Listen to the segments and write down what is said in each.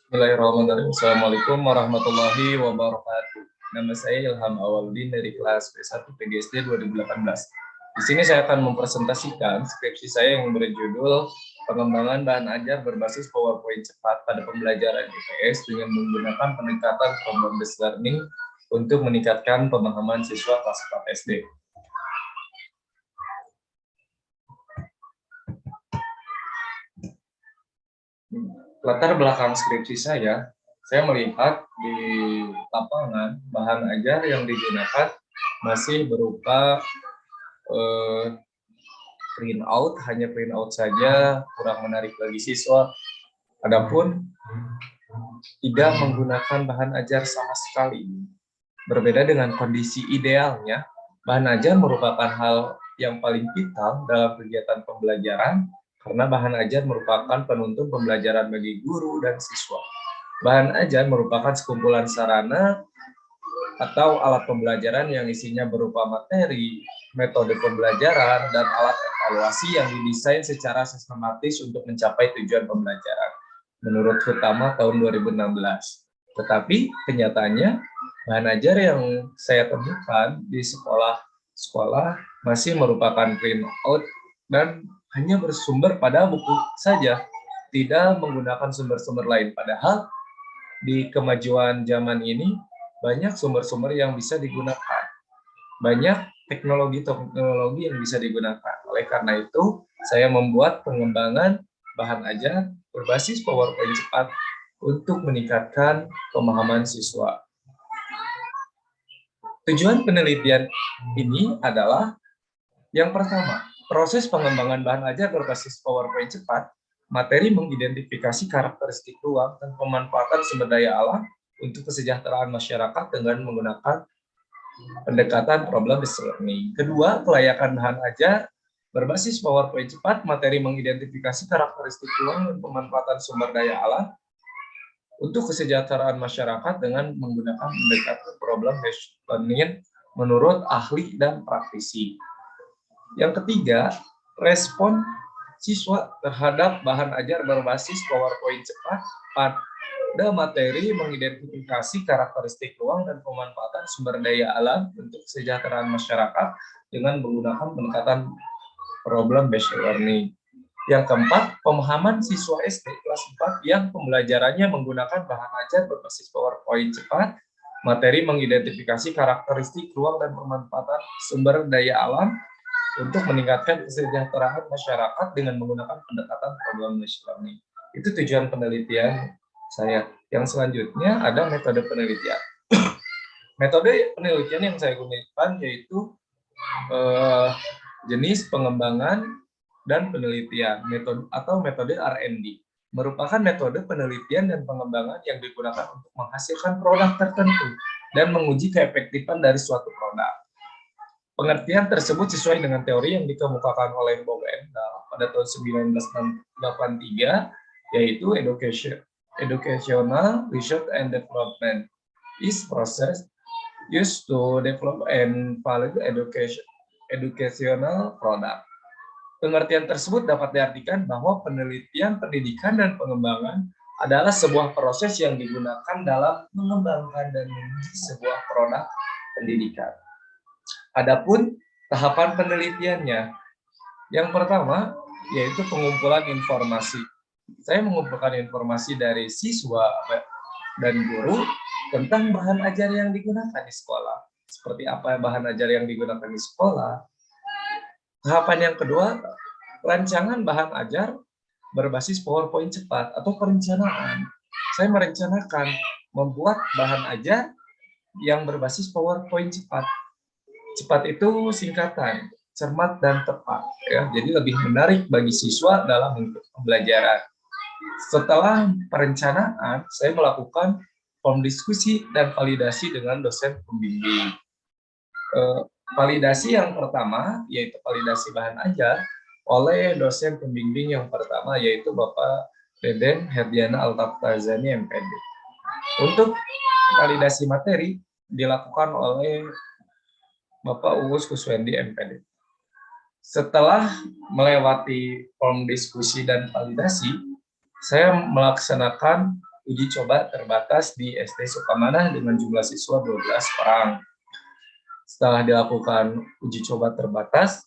Bismillahirrahmanirrahim. Assalamualaikum warahmatullahi wabarakatuh. Nama saya Ilham Awaludin dari kelas P1 PGSD 2018. Di sini saya akan mempresentasikan skripsi saya yang berjudul Pengembangan Bahan Ajar Berbasis PowerPoint Cepat pada Pembelajaran IPS dengan menggunakan pendekatan problem-based learning untuk meningkatkan pemahaman siswa kelas 4 SD. Latar belakang skripsi saya melihat di lapangan bahan ajar yang digunakan masih berupa printout, hanya printout saja, kurang menarik bagi siswa. Adapun tidak menggunakan bahan ajar sama sekali. Berbeda dengan kondisi idealnya, bahan ajar merupakan hal yang paling vital dalam kegiatan pembelajaran karena bahan ajar merupakan penuntun pembelajaran bagi guru dan siswa. Bahan ajar merupakan sekumpulan sarana atau alat pembelajaran yang isinya berupa materi, metode pembelajaran, dan alat evaluasi yang didesain secara sistematis untuk mencapai tujuan pembelajaran menurut Utama tahun 2016. Tetapi kenyataannya, bahan ajar yang saya temukan di sekolah masih merupakan printout dan hanya bersumber pada buku saja, tidak menggunakan sumber-sumber lain. Padahal di kemajuan zaman ini banyak sumber-sumber yang bisa digunakan, banyak teknologi yang bisa digunakan. Oleh karena itu, saya membuat pengembangan bahan ajar berbasis PowerPoint cepat untuk meningkatkan pemahaman siswa. Tujuan penelitian ini adalah yang pertama, proses pengembangan bahan ajar berbasis PowerPoint cepat, materi mengidentifikasi karakteristik ruang dan pemanfaatan sumber daya alam untuk kesejahteraan masyarakat dengan menggunakan pendekatan problem-based learning. Kedua, kelayakan bahan ajar berbasis PowerPoint cepat, materi mengidentifikasi karakteristik ruang dan pemanfaatan sumber daya alam untuk kesejahteraan masyarakat dengan menggunakan pendekatan problem-based learning menurut ahli dan praktisi. Yang ketiga, respon siswa terhadap bahan ajar berbasis PowerPoint cepat pada materi mengidentifikasi karakteristik ruang dan pemanfaatan sumber daya alam untuk kesejahteraan masyarakat dengan menggunakan pendekatan problem-based learning. Yang keempat, pemahaman siswa SD kelas 4 yang pembelajarannya menggunakan bahan ajar berbasis PowerPoint cepat, materi mengidentifikasi karakteristik ruang dan pemanfaatan sumber daya alam untuk meningkatkan kesejahteraan masyarakat dengan menggunakan pendekatan problem-based learning. Itu tujuan penelitian saya. Yang selanjutnya ada metode penelitian. Metode penelitian yang saya gunakan yaitu jenis pengembangan dan penelitian, metode R&D. Merupakan metode penelitian dan pengembangan yang digunakan untuk menghasilkan produk tertentu dan menguji keefektifan dari suatu produk. Pengertian tersebut sesuai dengan teori yang dikemukakan oleh Bob Endall pada tahun 1983, yaitu Educational Research and Development is process used to develop and validate educational product. Pengertian tersebut dapat diartikan bahwa penelitian, pendidikan, dan pengembangan adalah sebuah proses yang digunakan dalam mengembangkan dan menguji sebuah produk pendidikan. Adapun tahapan penelitiannya, yang pertama yaitu pengumpulan informasi. Saya mengumpulkan informasi dari siswa dan guru tentang bahan ajar yang digunakan di sekolah. Seperti apa bahan ajar yang digunakan di sekolah. Tahapan yang kedua, rancangan bahan ajar berbasis PowerPoint cepat atau perencanaan. Saya merencanakan membuat bahan ajar yang berbasis PowerPoint cepat. Cepat itu singkatan, cermat dan tepat, ya. Jadi lebih menarik bagi siswa dalam mengikuti pembelajaran. Setelah perencanaan, saya melakukan form diskusi dan validasi dengan dosen pembimbing. Validasi yang pertama yaitu validasi bahan ajar oleh dosen pembimbing yang pertama yaitu Bapak Deden Herdiana Altaftazani MPD. Untuk validasi materi dilakukan oleh Bapak Uus Kuswendi MPD. Setelah melewati form diskusi dan validasi, saya melaksanakan uji coba terbatas di SD Sukamanah dengan jumlah siswa 12 orang. Setelah dilakukan uji coba terbatas,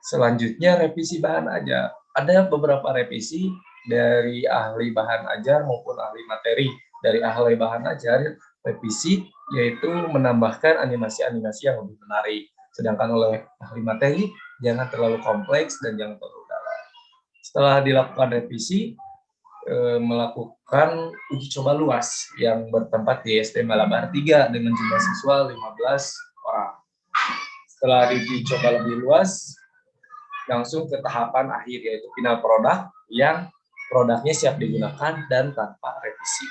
selanjutnya revisi bahan ajar. Ada beberapa revisi dari ahli bahan ajar maupun ahli materi. Dari ahli bahan ajar, revisi yaitu menambahkan animasi-animasi yang lebih menarik. Sedangkan oleh ahli materi, jangan terlalu kompleks dan jangan terlalu dalam. Setelah dilakukan revisi, melakukan uji coba luas yang bertempat di SD Malabar 3 dengan jumlah siswa 15 orang. Setelah diuji coba lebih luas, langsung ke tahapan akhir yaitu final produk yang produknya siap digunakan dan tanpa revisi.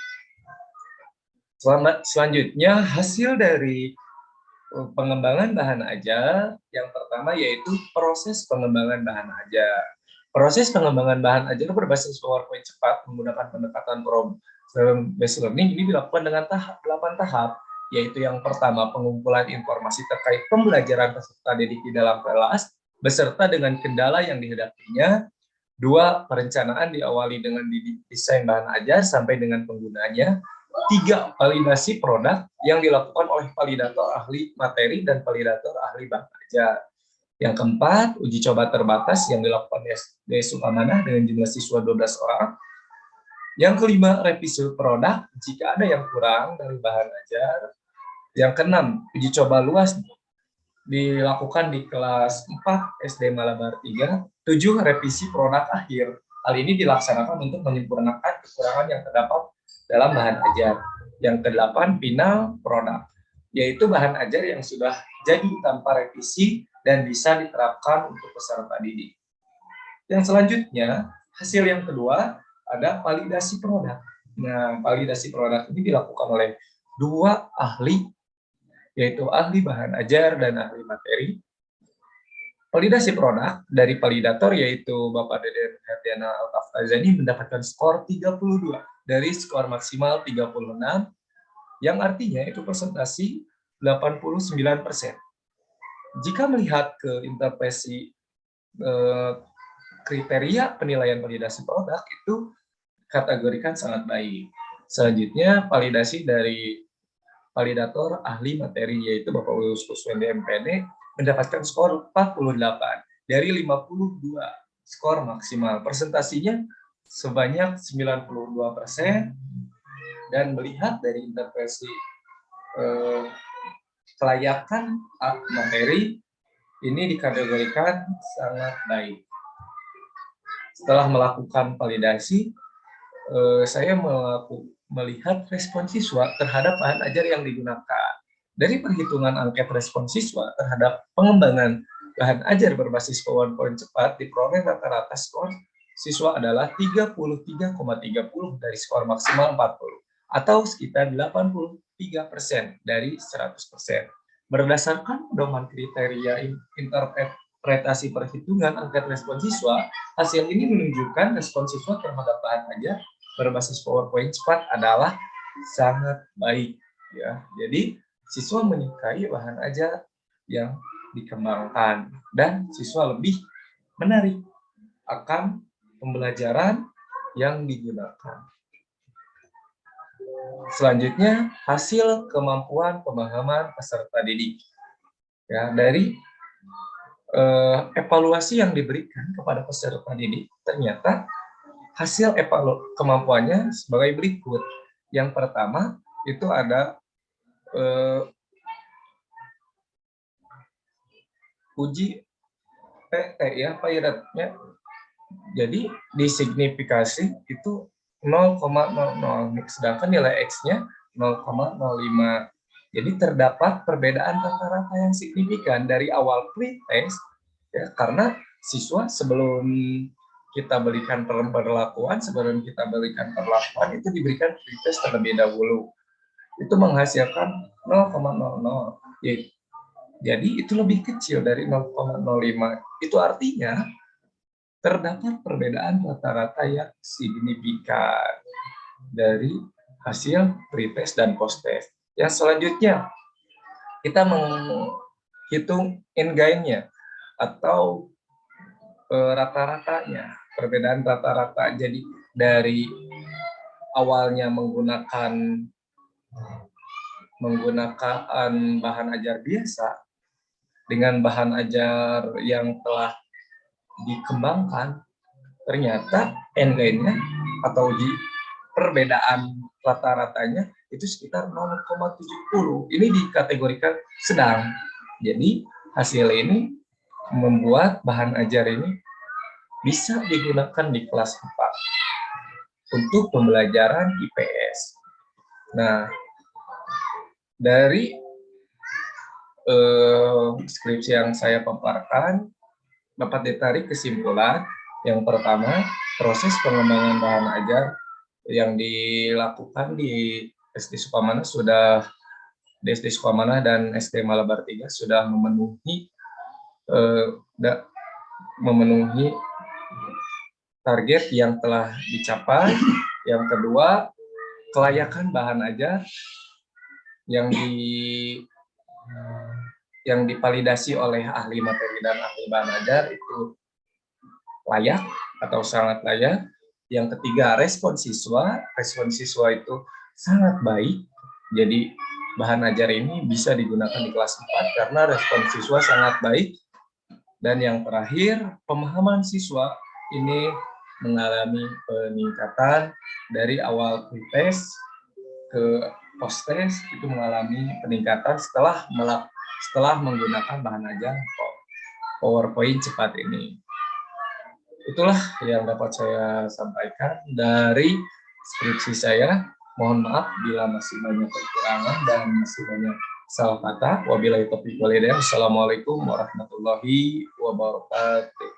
Selanjutnya hasil dari pengembangan bahan ajar yang pertama yaitu proses pengembangan bahan ajar. Proses pengembangan bahan ajar berbasis PowerPoint cepat menggunakan pendekatan problem-based learning ini dilakukan dengan 8 tahap, yaitu yang pertama pengumpulan informasi terkait pembelajaran peserta didik di dalam kelas beserta dengan kendala yang dihadapinya. 2. Perencanaan diawali dengan desain bahan ajar sampai dengan penggunaannya. 3. Validasi produk yang dilakukan oleh validator ahli materi dan validator ahli bahan ajar. Yang keempat, uji coba terbatas yang dilakukan di SD Sukamanah dengan jumlah siswa 12 orang. Yang kelima, revisi produk jika ada yang kurang dari bahan ajar. Yang keenam, uji coba luas dilakukan di kelas 4 SD Malabar 3. 7. Revisi produk akhir. Hal ini dilaksanakan untuk menyempurnakan kekurangan yang terdapat dalam bahan ajar. Yang kedelapan, final produk, yaitu bahan ajar yang sudah jadi tanpa revisi dan bisa diterapkan untuk peserta didik. Yang selanjutnya, hasil yang kedua ada validasi produk. Nah, validasi produk ini dilakukan oleh 2 ahli, yaitu ahli bahan ajar dan ahli materi. Validasi produk dari validator yaitu Bapak Deden Herdiana Altaftazani mendapatkan skor 32 dari skor maksimal 36, yang artinya itu presentasi 89%. Jika melihat ke interpretasi kriteria penilaian validasi produk itu kategorikan sangat baik. Selanjutnya validasi dari validator ahli materi yaitu Bapak Ulus Kuswendi MPD mendapatkan skor 48 dari 52 skor maksimal. Presentasinya sebanyak 92%, dan melihat dari interpretasi kelayakan materi ini dikategorikan sangat baik. Setelah melakukan validasi, saya melihat respon siswa terhadap bahan ajar yang digunakan. Dari perhitungan angket respon siswa terhadap pengembangan bahan ajar berbasis PowerPoint cepat, diperoleh rata-rata skor siswa adalah 33,30 dari skor maksimal 40, atau sekitar 83% dari 100%. Berdasarkan pedoman kriteria interpretasi perhitungan angket respon siswa, hasil ini menunjukkan respon siswa terhadap bahan ajar berbasis PowerPoint cepat adalah sangat baik. Ya, jadi siswa menyukai bahan ajar yang dikembangkan dan siswa lebih menarik akan pembelajaran yang digunakan. Selanjutnya, hasil kemampuan pemahaman peserta didik. Ya, dari evaluasi yang diberikan kepada peserta didik, ternyata hasil kemampuannya sebagai berikut. Yang pertama, itu ada uji PT ya, Pak Iratnya. Jadi disignifikasi itu 0,00, sedangkan nilai X-nya 0,05. Jadi terdapat perbedaan rata-rata yang signifikan dari awal pretest ya, karena siswa sebelum kita berikan perlakuan itu diberikan pretest terlebih dahulu. Itu menghasilkan 0,00. Jadi itu lebih kecil dari 0,05. Itu artinya terdapat perbedaan rata-rata yang signifikan dari hasil pretest dan post-test. Yang selanjutnya, kita menghitung N-gain-nya atau rata-ratanya, perbedaan rata-rata. Jadi dari awalnya menggunakan bahan ajar biasa dengan bahan ajar yang telah dikembangkan, ternyata endgainnya atau di perbedaan rata-ratanya itu sekitar 0,70. Ini dikategorikan sedang. Jadi hasil ini membuat bahan ajar ini bisa digunakan di kelas 4 untuk pembelajaran IPS. Nah, dari skripsi yang saya paparkan dapat ditarik kesimpulan. Yang pertama, proses pengembangan bahan ajar yang dilakukan di SD Sukamana dan SD Malabar 3 sudah memenuhi target yang telah dicapai. Yang kedua, kelayakan bahan ajar yang divalidasi oleh ahli materi dan ahli bahan ajar itu layak atau sangat layak. Yang ketiga, respon siswa itu sangat baik. Jadi bahan ajar ini bisa digunakan di kelas 4 karena respon siswa sangat baik. Dan yang terakhir, pemahaman siswa ini mengalami peningkatan dari awal pre-test ke post-test, itu mengalami peningkatan setelah menggunakan bahan ajar PowerPoint cepat ini. Itulah yang dapat saya sampaikan dari skripsi saya. Mohon maaf bila masih banyak kekurangan dan masih banyak salah kata. Wabillahi taufiq wal hidayah. Assalamualaikum warahmatullahi wabarakatuh.